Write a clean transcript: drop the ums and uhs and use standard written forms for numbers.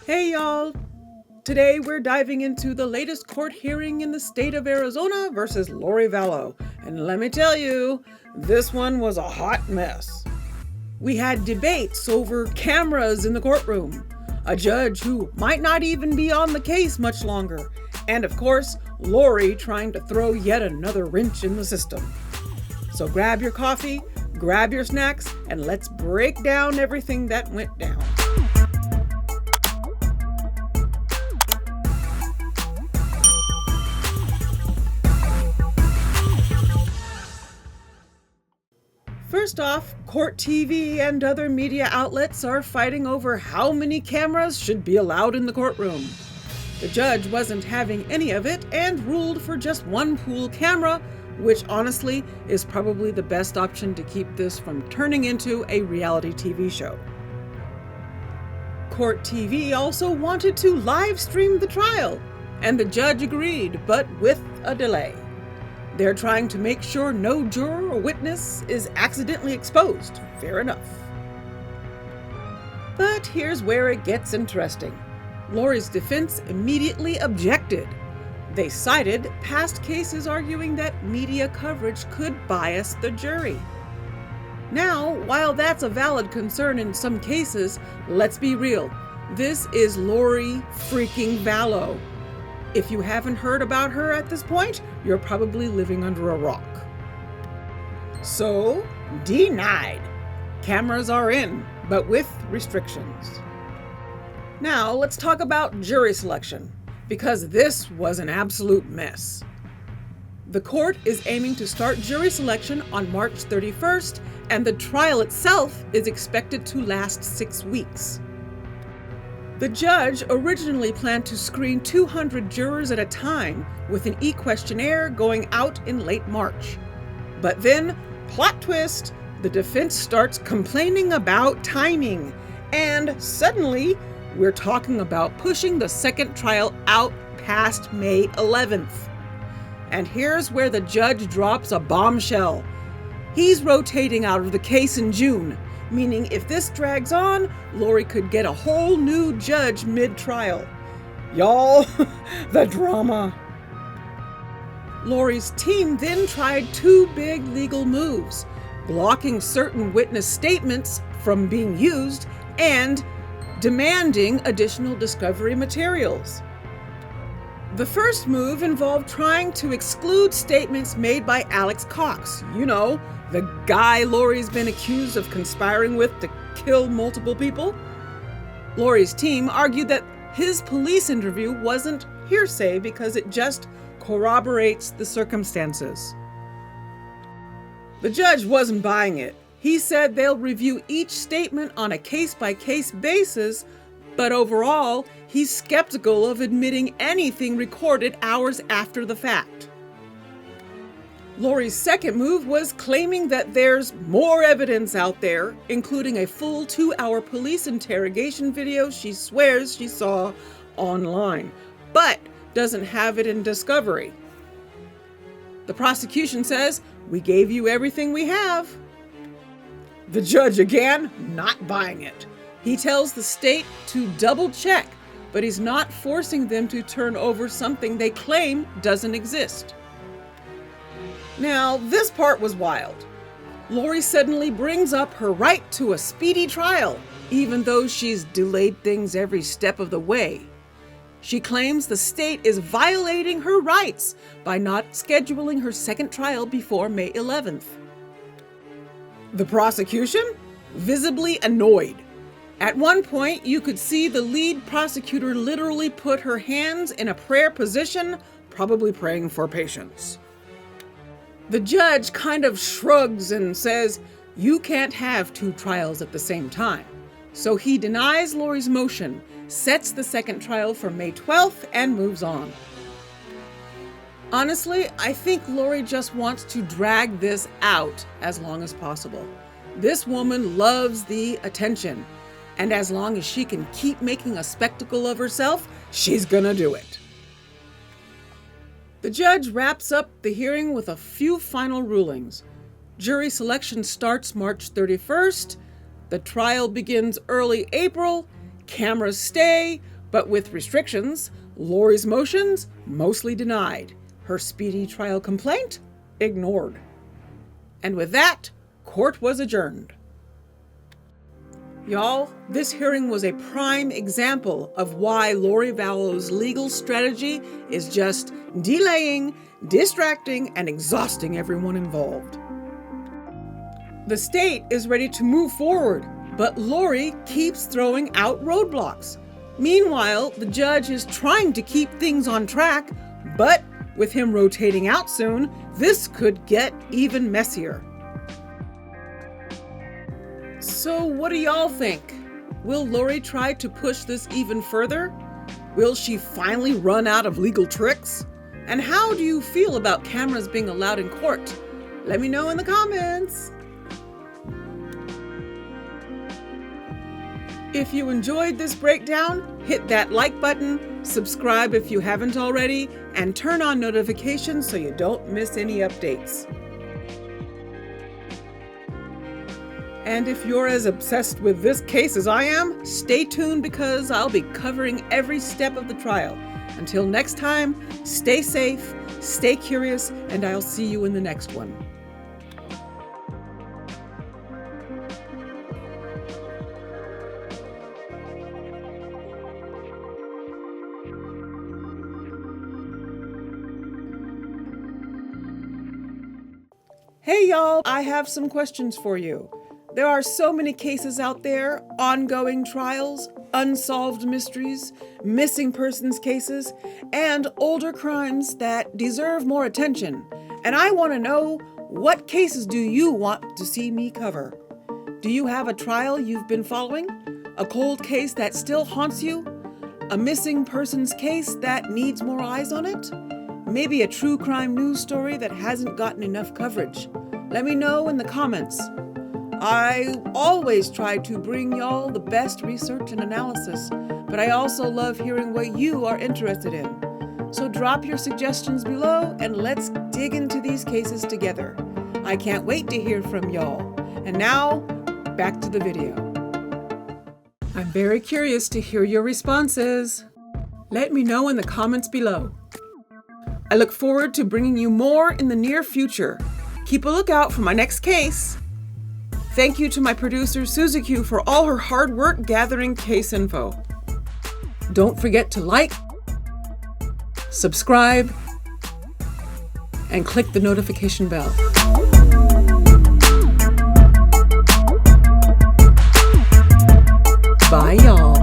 Hey y'all! Today we're diving into the latest court hearing in the state of Arizona versus Lori Vallow. And let me tell you, this one was a hot mess. We had debates over cameras in the courtroom, a judge who might not even be on the case much longer, and of course, Lori trying to throw yet another wrench in the system. So grab your coffee, grab your snacks, and let's break down everything that went down. First off, court TV and other media outlets are fighting over how many cameras should be allowed in the courtroom. The judge wasn't having any of it and ruled for just one pool camera, which honestly is probably the best option to keep this from turning into a reality TV show. Court TV also wanted to live stream the trial, and the judge agreed, but with a delay. They're trying to make sure no juror or witness is accidentally exposed. Fair enough. But here's where it gets interesting. Lori's defense immediately objected. They cited past cases arguing that media coverage could bias the jury. Now, while that's a valid concern in some cases, let's be real. This is Lori freaking Vallow. If you haven't heard about her at this point, you're probably living under a rock. So, denied. Cameras are in, but with restrictions. Now, let's talk about jury selection, because this was an absolute mess. The court is aiming to start jury selection on March 31st, and the trial itself is expected to last 6 weeks. The judge originally planned to screen 200 jurors at a time, with an e-questionnaire going out in late March. But then, plot twist, the defense starts complaining about timing, and suddenly, we're talking about pushing the second trial out past May 11th. And here's where the judge drops a bombshell. He's rotating out of the case in June, meaning if this drags on, Lori could get a whole new judge mid-trial. Y'all, the drama. Lori's team then tried two big legal moves, blocking certain witness statements from being used and demanding additional discovery materials. The first move involved trying to exclude statements made by Alex Cox, the guy Lori's been accused of conspiring with to kill multiple people. Lori's team argued that his police interview wasn't hearsay because it just corroborates the circumstances. The judge wasn't buying it. He said they'll review each statement on a case-by-case basis, but overall, he's skeptical of admitting anything recorded hours after the fact. Lori's second move was claiming that there's more evidence out there, including a full 2-hour police interrogation video she swears she saw online, but doesn't have it in discovery. The prosecution says, "We gave you everything we have." The judge, again, not buying it. He tells the state to double check, but he's not forcing them to turn over something they claim doesn't exist. Now, this part was wild. Lori suddenly brings up her right to a speedy trial, even though she's delayed things every step of the way. She claims the state is violating her rights by not scheduling her second trial before May 11th. The prosecution? Visibly annoyed. At one point, you could see the lead prosecutor literally put her hands in a prayer position, probably praying for patience. The judge kind of shrugs and says, "You can't have two trials at the same time." So he denies Lori's motion, sets the second trial for May 12th, and moves on. Honestly, I think Lori just wants to drag this out as long as possible. This woman loves the attention, and as long as she can keep making a spectacle of herself, she's gonna do it. The judge wraps up the hearing with a few final rulings. Jury selection starts March 31st. The trial begins early April. Cameras stay. But with restrictions, Lori's motions mostly denied. Her speedy trial complaint ignored. And with that, court was adjourned. Y'all, this hearing was a prime example of why Lori Vallow's legal strategy is just delaying, distracting, and exhausting everyone involved. The state is ready to move forward, but Lori keeps throwing out roadblocks. Meanwhile, the judge is trying to keep things on track, but with him rotating out soon, this could get even messier. So what do y'all think? Will Lori try to push this even further? Will she finally run out of legal tricks? And how do you feel about cameras being allowed in court? Let me know in the comments. If you enjoyed this breakdown, hit that like button, subscribe if you haven't already, and turn on notifications so you don't miss any updates. And if you're as obsessed with this case as I am, stay tuned because I'll be covering every step of the trial. Until next time, stay safe, stay curious, and I'll see you in the next one. Hey y'all, I have some questions for you. There are so many cases out there, ongoing trials, unsolved mysteries, missing persons cases, and older crimes that deserve more attention. And I want to know, what cases do you want to see me cover? Do you have a trial you've been following? A cold case that still haunts you? A missing persons case that needs more eyes on it? Maybe a true crime news story that hasn't gotten enough coverage? Let me know in the comments. I always try to bring y'all the best research and analysis, but I also love hearing what you are interested in. So drop your suggestions below and let's dig into these cases together. I can't wait to hear from y'all. And now, back to the video. I'm very curious to hear your responses. Let me know in the comments below. I look forward to bringing you more in the near future. Keep a lookout for my next case. Thank you to my producer Suzuki for all her hard work gathering case info. Don't forget to like, subscribe, and click the notification bell. Bye y'all.